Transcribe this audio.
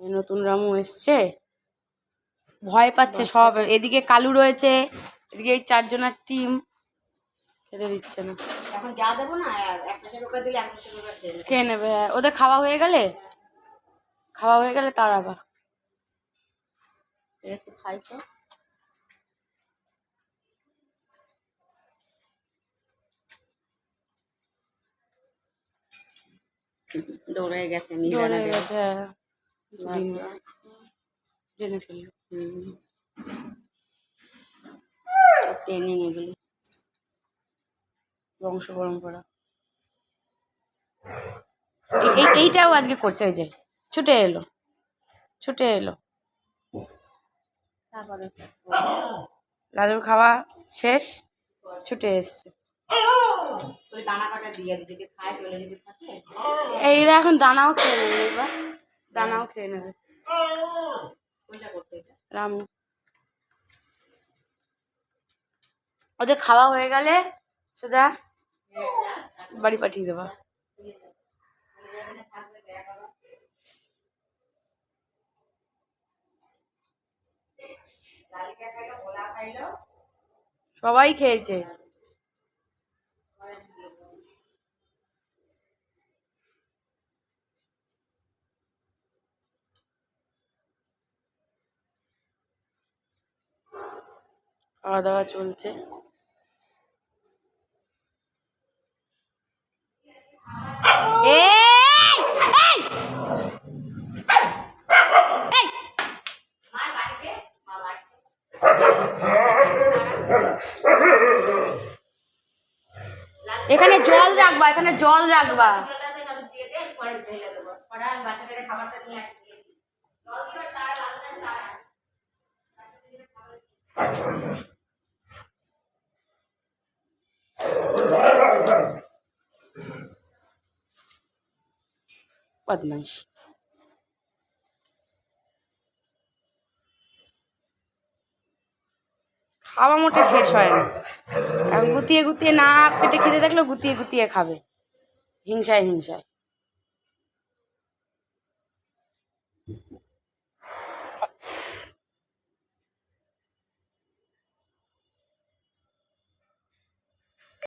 নতুন রামু এসছে, ভয় পাচ্ছে সব। এদিকে কালু রয়েছে, এদিকে এই 4 জনের টিম, খেতে দিচ্ছে না। এখন যা দেবো না, একটা করে দিলে একটা করে খেয়ে নেবে। ওদের খাওয়া হয়ে গেলে তার আবার একটু খাই তো। দৌড়ে গেছে, জেনে ফেললো। ট্রেনিং এগুলি বংশ পরম্পরা। এইটাও আজকে করছে, ওই যে ছুটে এলো। তারপরে লালুর খাওয়া শেষ, ছুটে এসছে। দানা কাটা দিয়ে দিকে খায়, চলে যদি থাকে। এইরা এখন দানাও খেয়ে নেবে, এবার দানাও খেয়ে নেবে। রামু ওদের খাওয়া হয়ে গেলে সোজা বাড়ি পাঠিয়ে দেবা। সবাই খেয়েছে। খাওয়া দাওয়া চলছে। এখানে জল রাখবা, বদমাইশ। খাওয়া মোটে শেষ হয় না, এখন গুতিয়ে না পেটে খিদে থাকলেও গুতিয়ে খাবে, হিংসায়।